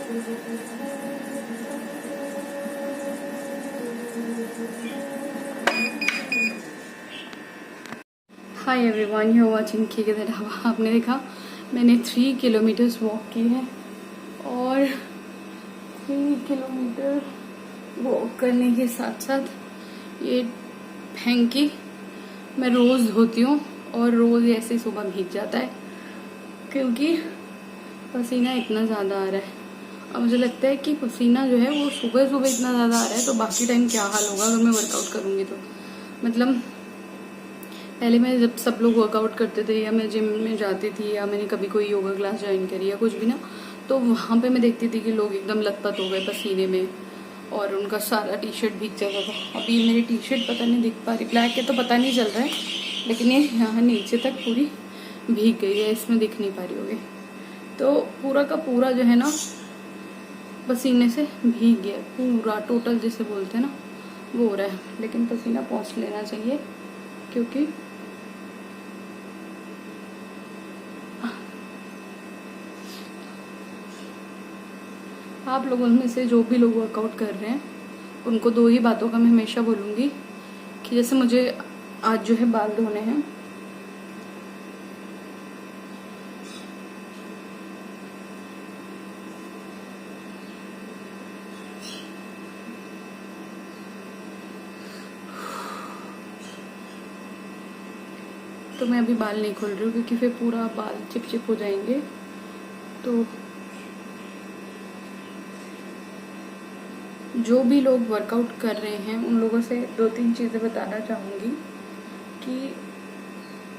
Hi everyone, you are watching के ढाबा। आपने देखा मैंने 3 किलोमीटर्स वॉक की है और 3 किलोमीटर वॉक करने के साथ साथ ये हैंकी मैं रोज़ धोती हूँ और रोज़ ऐसे ही सुबह भीग जाता है क्योंकि पसीना इतना ज़्यादा आ रहा है। अब मुझे लगता है कि पसीना जो है वो सुबह सुबह इतना ज़्यादा आ रहा है तो बाकी टाइम क्या हाल होगा अगर मैं वर्कआउट करूँगी तो। मतलब पहले मैं जब सब लोग वर्कआउट करते थे या मैं जिम में जाती थी या मैंने कभी कोई योगा क्लास ज्वाइन करी या कुछ भी ना, तो वहाँ पे मैं देखती थी कि लोग एकदम लथपथ हो गए पसीने में और उनका सारा टी शर्ट भीग जाता था। अभी मेरी टी शर्ट पता नहीं दिख पा रही, ब्लैक है तो पता नहीं चल रहा है, लेकिन ये यहाँ नीचे तक पूरी भीग गई है, इसमें दिख नहीं पा रही होगी। तो पूरा का पूरा जो है ना पसीने से भीग गया, पूरा टोटल जिसे बोलते हैं ना वो हो रहा है। लेकिन पसीना पोंछ लेना चाहिए क्योंकि आप लोगों में से जो भी लोग वर्कआउट कर रहे हैं उनको 2 ही बातों का मैं हमेशा बोलूँगी कि जैसे मुझे आज जो है बाल धोने हैं, तो मैं अभी बाल नहीं खोल रही हूँ क्योंकि फिर पूरा बाल चिपचिप हो जाएंगे। तो जो भी लोग वर्कआउट कर रहे हैं उन लोगों से 2-3 चीज़ें बताना चाहूँगी कि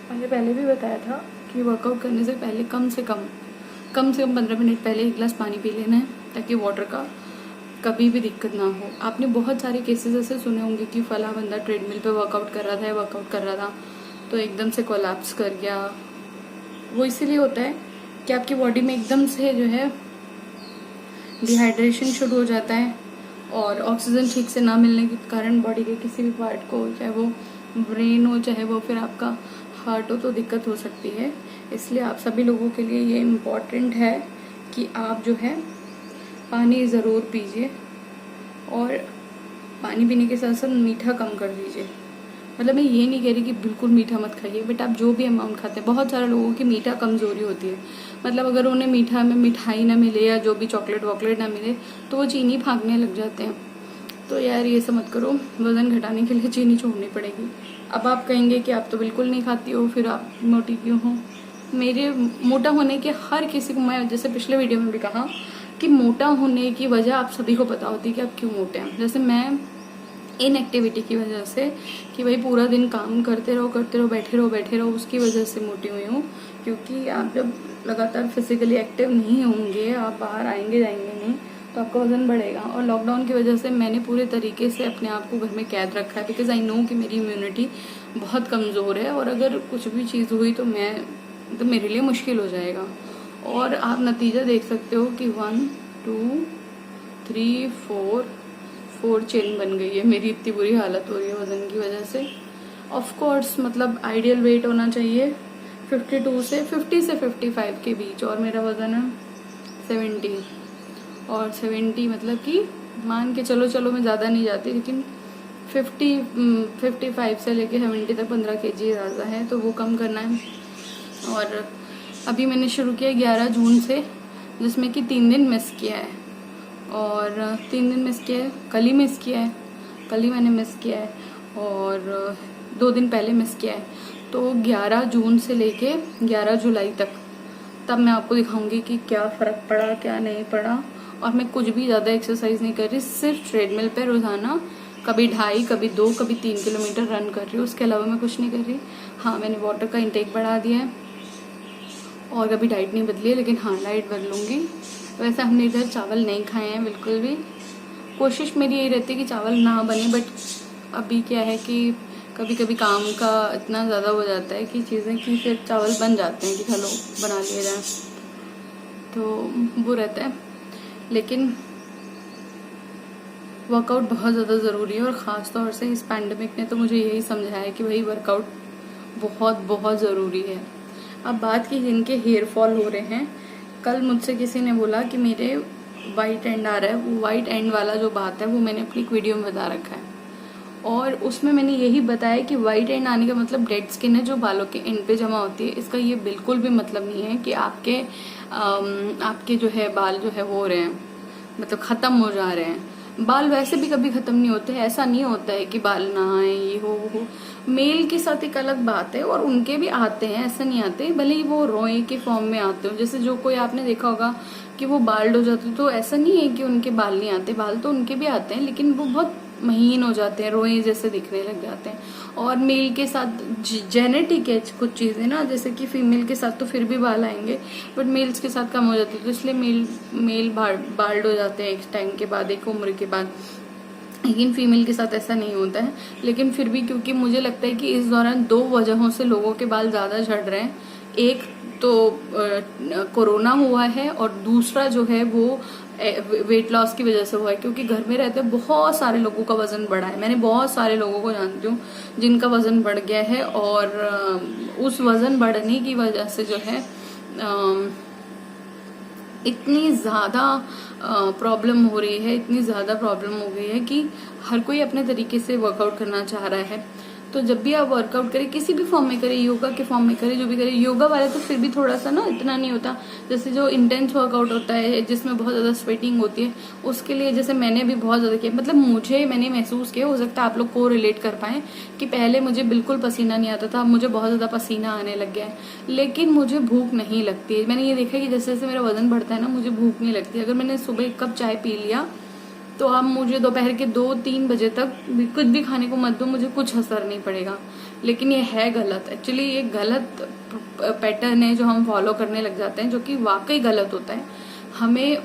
मैंने पहले भी बताया था कि वर्कआउट करने से पहले कम से कम 15 मिनट पहले 1 गिलास पानी पी लेना है ताकि वाटर का कभी भी दिक्कत ना हो। आपने बहुत सारे केसेस ऐसे सुने होंगे कि फला बंदा ट्रेडमिल पे वर्कआउट कर रहा था तो एकदम से कोलैप्स कर गया। वो इसीलिए होता है कि आपकी बॉडी में एकदम से जो है डिहाइड्रेशन शुरू हो जाता है और ऑक्सीजन ठीक से ना मिलने के कारण बॉडी के किसी भी पार्ट को, चाहे वो ब्रेन हो चाहे वो फिर आपका हार्ट हो, तो दिक्कत हो सकती है। इसलिए आप सभी लोगों के लिए ये इम्पॉर्टेंट है कि आप जो है पानी ज़रूर पीजिए और पानी पीने के साथ साथ मीठा कम कर दीजिए। मतलब मैं ये नहीं कह रही कि बिल्कुल मीठा मत खाइए, बट आप जो भी अमाउंट खाते हैं, बहुत सारे लोगों की मीठा कमज़ोरी होती है। मतलब अगर उन्हें मीठा में मिठाई ना मिले या जो भी चॉकलेट वॉकलेट ना मिले तो वो चीनी भागने लग जाते हैं। तो यार ये सब मत करो, वज़न घटाने के लिए चीनी छोड़नी पड़ेगी। अब आप कहेंगे कि आप तो बिल्कुल नहीं खाती हो, फिर आप मोटी क्यों हो? मेरे मोटा होने के हर किसी को, मैं जैसे पिछले वीडियो में भी कहा कि मोटा होने की वजह आप सभी को पता होती है कि आप क्यों मोटे हैं। जैसे मैं इनएक्टिविटी की वजह से कि भाई पूरा दिन काम करते रहो बैठे रहो उसकी वजह से मोटी हुई हूँ। क्योंकि आप जब लगातार फिजिकली एक्टिव नहीं होंगे, आप बाहर आएंगे जाएंगे नहीं, तो आपका वजन बढ़ेगा। और लॉकडाउन की वजह से मैंने पूरे तरीके से अपने आप को घर में कैद रखा है बिकॉज आई नो कि मेरी इम्यूनिटी बहुत कमज़ोर है और अगर कुछ भी चीज़ हुई तो मेरे लिए मुश्किल हो जाएगा। और आप नतीजा देख सकते हो कि 1 2 3 4 चेन बन गई है। मेरी इतनी बुरी हालत हो रही है वज़न की वजह से। ऑफ कोर्स मतलब आइडियल वेट होना चाहिए 50 से 55 के बीच, और मेरा वज़न है 70। और 70 मतलब कि मान के चलो मैं ज़्यादा नहीं जाती, लेकिन 55 से लेके 70 तक 15 kg ज़्यादा है, तो वो कम करना है। और अभी मैंने शुरू किया 11 जून से, जिसमें कि 3 दिन मिस किया है। और 3 दिन मिस किया है, कल ही मैंने मिस किया है और 2 दिन पहले मिस किया है। तो 11 जून से लेके 11 जुलाई तक, तब मैं आपको दिखाऊंगी कि क्या फ़र्क पड़ा क्या नहीं पड़ा। और मैं कुछ भी ज़्यादा एक्सरसाइज नहीं कर रही, सिर्फ ट्रेडमिल पे रोज़ाना कभी 2.5 कभी 2 कभी 3 किलोमीटर रन कर रही हूँ। उसके अलावा मैं कुछ नहीं कर रही। हाँ, मैंने वाटर का इंटेक बढ़ा दिया है और कभी डाइट नहीं बदली है, लेकिन हाँ डाइट बदलूँगी। वैसे हमने इधर चावल नहीं खाए हैं बिल्कुल भी। कोशिश मेरी यही रहती है कि चावल ना बने, बट अभी क्या है कि कभी कभी काम का इतना ज़्यादा हो जाता है कि चीज़ें कि फिर चावल बन जाते हैं कि चलो बना लिए जाए, तो वो रहता है। लेकिन वर्कआउट बहुत ज़्यादा ज़रूरी है और ख़ास तौर से इस पैंडमिक ने तो मुझे यही समझाया है कि भाई वर्कआउट बहुत बहुत ज़रूरी है। अब बात की जिनके हेयर फॉल हो रहे हैं, कल मुझसे किसी ने बोला कि मेरे वाइट एंड आ रहा है, वो वाइट एंड वाला जो बात है वो मैंने अपनी एक वीडियो में बता रखा है, और उसमें मैंने यही बताया कि वाइट एंड आने का मतलब डेड स्किन है जो बालों के एंड पे जमा होती है। इसका ये बिल्कुल भी मतलब नहीं है कि आपके जो है बाल जो है वो हो रहे हैं, मतलब खत्म हो जा रहे हैं। बाल वैसे भी कभी खत्म नहीं होते, ऐसा नहीं होता है कि बाल ना आए ये हो। मेल के साथ एक अलग बात है, और उनके भी आते हैं, ऐसा नहीं आते, भले ही वो रोए के फॉर्म में आते हो। जैसे जो कोई आपने देखा होगा कि वो बाल्ड हो जाते, तो ऐसा नहीं है कि उनके बाल नहीं आते, बाल तो उनके भी आते हैं, लेकिन वो बहुत महीन हो जाते हैं, रोए जैसे दिखने लग जाते हैं। और मेल के साथ जेनेटिक है कुछ चीजें ना, जैसे कि फीमेल के साथ तो फिर भी बाल आएंगे, बट मेल्स के साथ कम हो जाते हैं, तो इसलिए मेल बाल्ड हो जाते हैं एक टाइम के बाद, एक उम्र के बाद। लेकिन फीमेल के साथ ऐसा नहीं होता है। लेकिन फिर भी क्योंकि मुझे लगता है कि इस दौरान 2 वजहों से लोगों के बाल ज्यादा झड़ रहे हैं, एक तो कोरोना हुआ है, और दूसरा जो है वो वेट लॉस की वजह से हुआ है, क्योंकि घर में रहते बहुत सारे लोगों का वजन बढ़ा है। मैंने बहुत सारे लोगों को जानती हूँ जिनका वजन बढ़ गया है, और उस वजन बढ़ने की वजह से जो है इतनी ज्यादा प्रॉब्लम हो रही है, इतनी ज्यादा प्रॉब्लम हो गई है कि हर कोई अपने तरीके से वर्कआउट करना चाह रहा है। तो जब भी आप वर्कआउट करें, किसी भी फॉर्म में करें, योगा के फॉर्म में करें, जो भी करें, योगा वाले तो फिर भी थोड़ा सा ना इतना नहीं होता, जैसे जो इंटेंस वर्कआउट होता है जिसमें बहुत ज्यादा स्वेटिंग होती है, उसके लिए जैसे मैंने भी बहुत ज्यादा किया, मतलब मैंने महसूस किया, हो सकता है आप लोग को रिलेट कर पाए, कि पहले मुझे बिल्कुल पसीना नहीं आता था, अब मुझे बहुत ज्यादा पसीना आने लग गया है, लेकिन मुझे भूख नहीं लगती है। मैंने ये देखा कि जैसे जैसे मेरा वजन बढ़ता है ना, मुझे भूख नहीं लगती। अगर मैंने सुबह 1 कप चाय पी लिया तो अब मुझे दोपहर के 2-3 बजे तक कुछ भी खाने को मत दो, मुझे कुछ असर नहीं पड़ेगा। लेकिन ये है गलत, एक्चुअली ये गलत पैटर्न है जो हम फॉलो करने लग जाते हैं, जो कि वाकई गलत होता है। हमें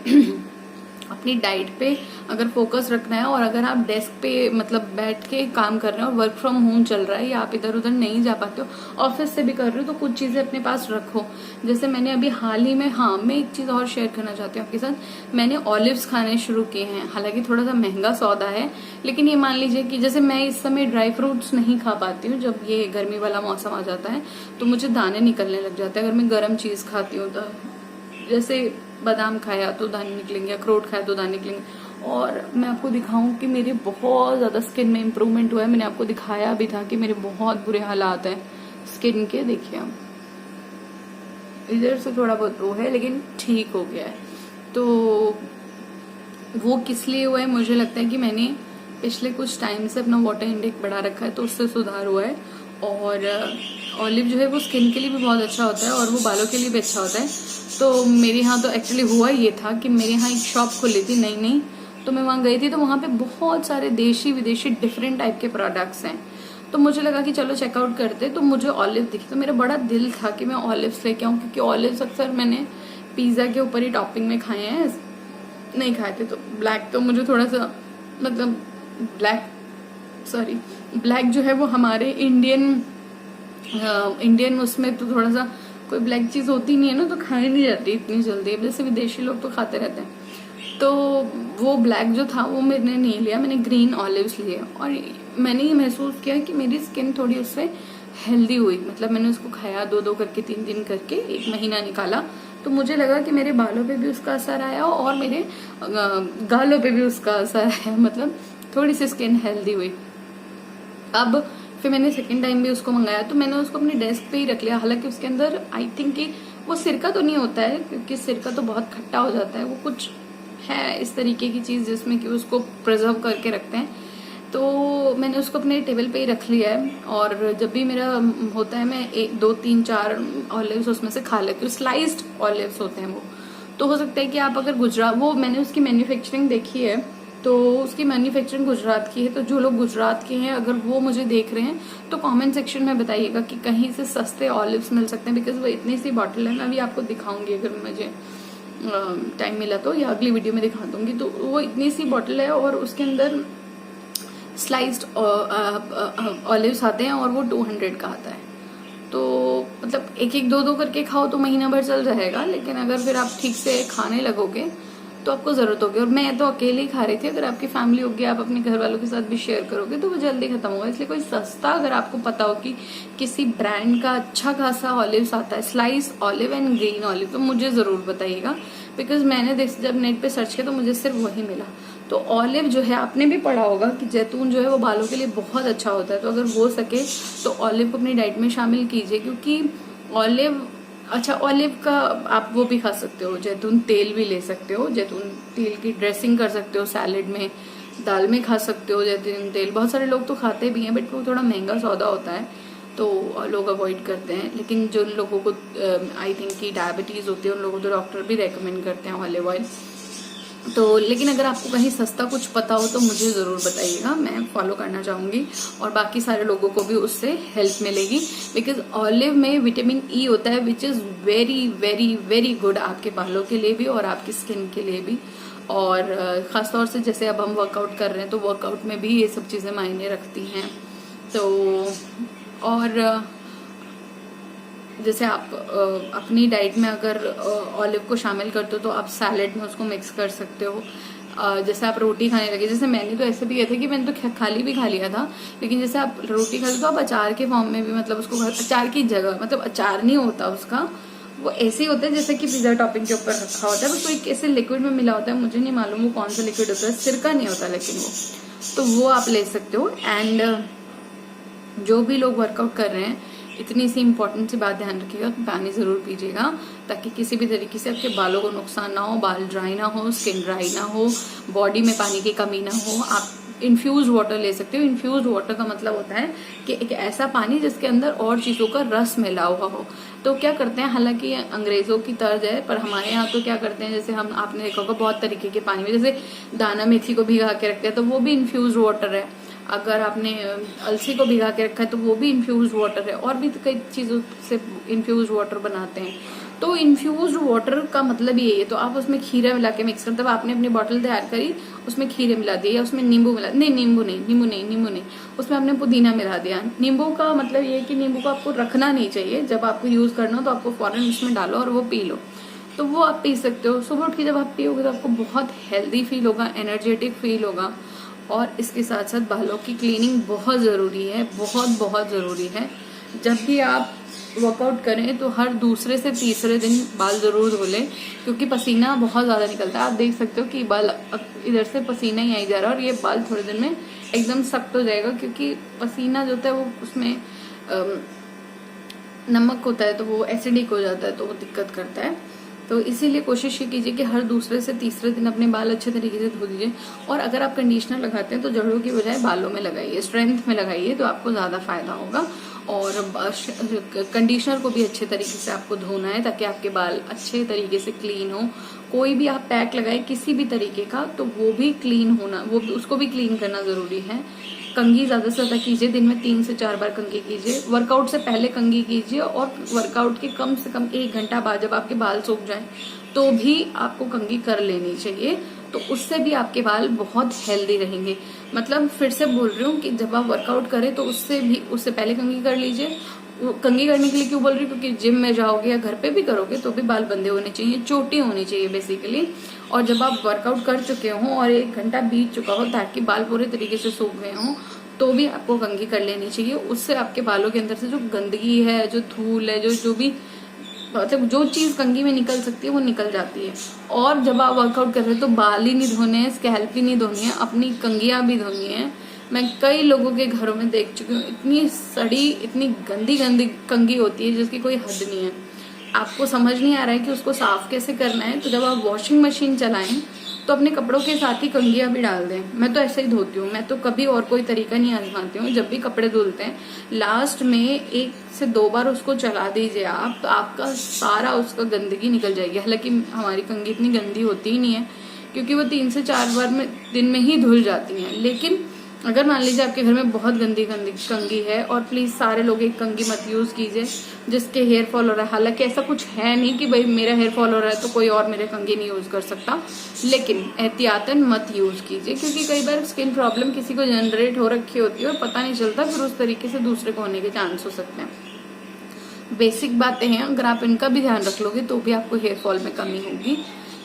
अपनी डाइट पे अगर फोकस रखना है, और अगर आप डेस्क पे मतलब बैठ के काम कर रहे हो और वर्क फ्रॉम होम चल रहा है, या आप इधर उधर नहीं जा पाते हो, ऑफिस से भी कर रहे हो, तो कुछ चीजें अपने पास रखो। जैसे मैंने अभी हाल ही में, हाँ मैं एक चीज और शेयर करना चाहती हूँ आपके साथ, मैंने ऑलिव्स खाने शुरू किए हैं। हालांकि थोड़ा सा महंगा सौदा है, लेकिन ये मान लीजिए कि जैसे मैं इस समय ड्राई फ्रूट्स नहीं खा पाती हूँ, जब ये गर्मी वाला मौसम आ जाता है तो मुझे दाने निकलने लग जाते हैं। अगर मैं गर्म चीज खाती हूँ तो, जैसे बादाम खाया तो दाने निकलेंगे, अखरोट खाया तो दाने निकलेंगे। और मैं आपको दिखाऊं कि मेरे बहुत ज्यादा स्किन में इम्प्रूवमेंट हुआ है। मैंने आपको दिखाया भी था कि मेरे बहुत बुरे हालात हैं स्किन के, देखिए आप, इधर से थोड़ा बहुत वो है लेकिन ठीक हो गया है। तो वो किस लिए हुआ है, मुझे लगता है कि मैंने पिछले कुछ टाइम से अपना वाटर इनटेक बढ़ा रखा है, तो उससे सुधार हुआ है। और ऑलिव जो है वो स्किन के लिए भी बहुत अच्छा होता है, और वो बालों के लिए भी अच्छा होता है। तो मेरे यहाँ तो एक्चुअली हुआ ये था कि मेरे यहाँ एक शॉप खुली थी नई, तो मैं वहाँ गई थी, तो वहाँ पे बहुत सारे देशी विदेशी डिफरेंट टाइप के प्रोडक्ट्स हैं। तो मुझे लगा कि चलो चेकआउट करते, तो मुझे ऑलिव दिखी, तो मेरा बड़ा दिल था कि मैं ऑलिव्स लेके आऊँ, क्योंकि ऑलिव्स अक्सर मैंने पिज्जा के ऊपर ही टॉपिंग में खाए हैं, नहीं खाए थे। तो ब्लैक तो मुझे थोड़ा सा, मतलब ब्लैक जो है वो हमारे इंडियन उसमें तो थोड़ा सा कोई ब्लैक चीज होती नहीं है ना, तो खाई नहीं जाती इतनी जल्दी, जैसे विदेशी लोग तो खाते रहते हैं। तो वो ब्लैक जो था वो मैंने नहीं लिया, मैंने ग्रीन ऑलिव्स लिए, और मैंने ये महसूस किया कि मेरी स्किन थोड़ी उससे हेल्दी हुई। मतलब मैंने उसको खाया 2-2 करके 3 दिन करके 1 महीना निकाला, तो मुझे लगा कि मेरे बालों पे भी उसका असर आया और मेरे गालों पे भी उसका असर आया, मतलब थोड़ी सी स्किन हेल्दी हुई। अब फिर मैंने सेकेंड टाइम भी उसको मंगाया, तो मैंने उसको अपने डेस्क पे ही रख लिया। हालांकि उसके अंदर आई थिंक कि वो सिरका तो नहीं होता है, क्योंकि सिरका तो बहुत खट्टा हो जाता है, वो कुछ है इस तरीके की चीज जिसमें कि उसको प्रिजर्व करके रखते हैं। तो मैंने उसको अपने टेबल पे ही रख लिया है, और जब भी मेरा होता है मैं 1, 2, 3, 4 ऑलिव्स उसमें से खा लेती हूँ। स्लाइस्ड ऑलिव्स होते हैं वो, तो हो सकता है कि आप अगर गुजरात, वो मैंने उसकी मैन्युफैक्चरिंग देखी है, तो उसकी मैन्युफैक्चरिंग गुजरात की है। तो जो लोग गुजरात के हैं, अगर वो मुझे देख रहे हैं, तो कमेंट सेक्शन में बताइएगा कि कहीं से सस्ते ऑलिव्स मिल सकते हैं, बिकॉज वो इतनी सी बॉटल है। मैं अभी आपको दिखाऊंगी, अगर मुझे टाइम मिला तो, या अगली वीडियो में दिखा दूंगी। तो वो इतनी सी बॉटल है, और उसके अंदर स्लाइस्ड ऑलिव्स आते हैं, और वो 200 का आता है। तो मतलब 1-1, 2-2 करके खाओ तो महीना भर चल जाएगा, लेकिन अगर फिर आप ठीक से खाने लगोगे तो आपको जरूरत होगी। और मैं तो अकेले ही खा रही थी, अगर आपकी फैमिली होगी, आप अपने घर वालों के साथ भी शेयर करोगे तो वो जल्दी खत्म होगा। इसलिए कोई सस्ता, अगर आपको पता हो कि किसी ब्रांड का अच्छा खासा ऑलिव्स आता है, slice olive and green olive, तो मुझे जरूर बताइएगा। बिकॉज मैंने जब नेट पे सर्च किया तो मुझे सिर्फ वही मिला। तो ऑलिव जो है, आपने भी पढ़ा होगा कि जैतून जो है वो बालों के लिए बहुत अच्छा होता है, तो अगर हो सके तो ऑलिव को अपनी डाइट में शामिल कीजिए, क्योंकि ऑलिव, अच्छा ऑलिव का आप वो भी खा सकते हो, जैतून तेल भी ले सकते हो, जैतून तेल की ड्रेसिंग कर सकते हो, सैलेड में, दाल में खा सकते हो जैतून तेल। बहुत सारे लोग तो खाते भी हैं, बट वो थोड़ा महंगा सौदा होता है तो लोग अवॉइड करते हैं। लेकिन जो लोगों को आई थिंक की डायबिटीज होती है, उन लोगों को तो डॉक्टर भी रेकमेंड करते हैं ऑलिव ऑयल। तो लेकिन अगर आपको कहीं सस्ता कुछ पता हो तो मुझे ज़रूर बताइएगा, मैं फॉलो करना चाहूँगी और बाकी सारे लोगों को भी उससे हेल्प मिलेगी। बिकॉज ऑलिव में विटामिन ई होता है, which is very very very good आपके बालों के लिए भी और आपकी स्किन के लिए भी। और ख़ासतौर से जैसे अब हम वर्कआउट कर रहे हैं तो वर्कआउट में भी ये सब चीज़ें मायने रखती हैं। तो और जैसे आप अपनी डाइट में अगर ऑलिव को शामिल करते हो तो आप सैलेड में उसको मिक्स कर सकते हो। जैसे आप रोटी खाने लगे, जैसे मैंने तो ऐसे भी किया था कि मैंने तो खाली भी खा लिया था, लेकिन जैसे आप रोटी खाते तो आप अचार के फॉर्म में भी, मतलब उसको अचार की जगह, मतलब अचार नहीं होता उसका, वो ऐसे ही होता है जैसे कि पिज्जा टॉपिंग के ऊपर रखा होता है, बस कोई कैसे लिक्विड में मिला होता है, मुझे नहीं मालूम वो कौन सा लिक्विड होता है, सिरका नहीं होता लेकिन वो, तो वो आप ले सकते हो। एंड जो भी लोग वर्कआउट कर रहे हैं, इतनी सी इम्पोर्टेंट सी बात ध्यान रखिएगा कि पानी जरूर पीजिएगा, ताकि किसी भी तरीके से आपके बालों को नुकसान ना हो, बाल ड्राई ना हो, स्किन ड्राई ना हो, बॉडी में पानी की कमी ना हो। आप इन्फ्यूज वाटर ले सकते हो। इन्फ्यूज वाटर का मतलब होता है कि एक ऐसा पानी जिसके अंदर और चीजों का रस मिला हुआ हो। तो क्या करते हैं, हालांकि अंग्रेजों की तर्ज है, पर हमारे यहाँ तो क्या करते हैं, जैसे हम, आपने देखा होगा बहुत तरीके के पानी में, जैसे दाना मेथी को भिगा के रखते हैं तो वो भी इन्फ्यूज वाटर है। अगर आपने अलसी को भिगा के रखा है तो वो भी इन्फ्यूज वाटर है, और भी कई चीजों से इन्फ्यूज वाटर बनाते हैं। तो इन्फ्यूज वाटर का मतलब यही है। तो आप उसमें खीरा मिला के मिक्स करते, आपने अपनी बॉटल तैयार करी, उसमें खीरे मिला दिए, या उसमें नींबू मिला, नहीं नींबू नहीं, उसमें आपने पुदीना मिला दिया। नींबू का मतलब ये है कि नींबू को आपको रखना नहीं चाहिए, जब आपको यूज करना हो तो आपको फौरन उसमें डालो और वो पी लो। तो वो आप पी सकते हो। सुबह उठ के जब आप पियोगे तो आपको बहुत हेल्दी फील होगा, एनर्जेटिक फील होगा। और इसके साथ साथ बालों की क्लीनिंग बहुत ज़रूरी है, बहुत बहुत ज़रूरी है। जब भी आप वर्कआउट करें तो हर दूसरे से तीसरे दिन बाल ज़रूर धो लें, क्योंकि पसीना बहुत ज़्यादा निकलता है। आप देख सकते हो कि बाल इधर से पसीना ही आई जा रहा है और ये बाल थोड़े दिन में एकदम सख्त हो जाएगा, क्योंकि पसीना जो होता है वो उसमें नमक होता है तो वो एसिडिक हो जाता है, तो वो दिक्कत करता है। तो इसीलिए कोशिश ये कीजिए कि हर दूसरे से तीसरे दिन अपने बाल अच्छे तरीके से धो दीजिए। और अगर आप कंडीशनर लगाते हैं तो जड़ों की बजाय बालों में लगाइए, स्ट्रेंथ में लगाइए, तो आपको ज़्यादा फायदा होगा। और कंडीशनर को भी अच्छे तरीके से आपको धोना है, ताकि आपके बाल अच्छे तरीके से क्लीन हो। कोई भी आप पैक लगाए किसी भी तरीके का, तो वो भी क्लीन होना, वो उसको भी क्लीन करना ज़रूरी है। कंघी ज़्यादा से ज़्यादा कीजिए, दिन में 3 से 4 बार कंघी कीजिए। वर्कआउट से पहले कंघी कीजिए, और वर्कआउट के कम से कम 1 घंटा बाद जब आपके बाल सूख जाएं तो भी आपको कंघी कर लेनी चाहिए। तो उससे भी आपके बाल बहुत हेल्दी रहेंगे। मतलब फिर से बोल रही हूँ कि जब आप वर्कआउट करें तो उससे पहले कंघी कर लीजिए। कंघी करने के लिए क्यों बोल रही हूँ, क्योंकि जिम में जाओगे या घर पे भी करोगे तो भी बाल बंधे होने चाहिए, चोटी होनी चाहिए बेसिकली। और जब आप वर्कआउट कर चुके हो और 1 घंटा बीत चुका हो ताकि बाल पूरे तरीके से सूख गए हों, तो भी आपको कंघी कर लेनी चाहिए। उससे आपके बालों के अंदर से जो गंदगी है, जो धूल है, जो भी मतलब जो चीज कंघी में निकल सकती है वो निकल जाती है। और जब आप वर्कआउट कर रहे हो तो बाल ही नहीं धोने हैं, स्कैल्प ही नहीं धोनी है, अपनी कंघियां भी धोनी है। मैं कई लोगों के घरों में देख चुकी हूँ, इतनी सड़ी, इतनी गंदी गंदी कंघी होती है जिसकी कोई हद नहीं है। आपको समझ नहीं आ रहा है कि उसको साफ कैसे करना है, तो जब आप वॉशिंग मशीन चलाएं तो अपने कपड़ों के साथ ही कंघियां भी डाल दें। मैं तो ऐसे ही धोती हूँ, मैं तो कभी और कोई तरीका नहीं आजमाती हूँ। जब भी कपड़े धुलते हैं लास्ट में 1 से 2 बार उसको चला दीजिए आप, तो आपका सारा उसका गंदगी निकल जाएगी। हालांकि हमारी कंघी इतनी गंदी होती ही नहीं है, क्योंकि वो 3 से 4 बार में दिन में ही धुल जाती हैं। लेकिन अगर मान लीजिए आपके घर में बहुत गंदी कंघी है, और प्लीज सारे लोग एक कंघी मत यूज कीजिए जिसके हेयर फॉल हो रहा है। हालांकि ऐसा कुछ है नहीं कि भाई मेरा हेयर फॉल हो रहा है तो कोई और मेरे कंघी नहीं यूज कर सकता, लेकिन एहतियातन मत यूज कीजिए, क्योंकि कई बार स्किन प्रॉब्लम किसी को जनरेट हो रखी होती है और पता नहीं चलता, फिर उस तरीके से दूसरे को होने के चांस हो सकते हैं। बेसिक बातें हैं, अगर आप इनका भी ध्यान रख लोगे तो भी आपको हेयर फॉल में कमी होगी।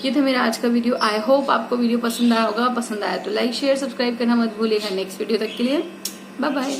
ये था मेरा आज का वीडियो। आई होप आपको वीडियो पसंद आया होगा। पसंद आया तो लाइक शेयर सब्सक्राइब करना मत भूलिएगा। नेक्स्ट वीडियो तक के लिए बाय बाय।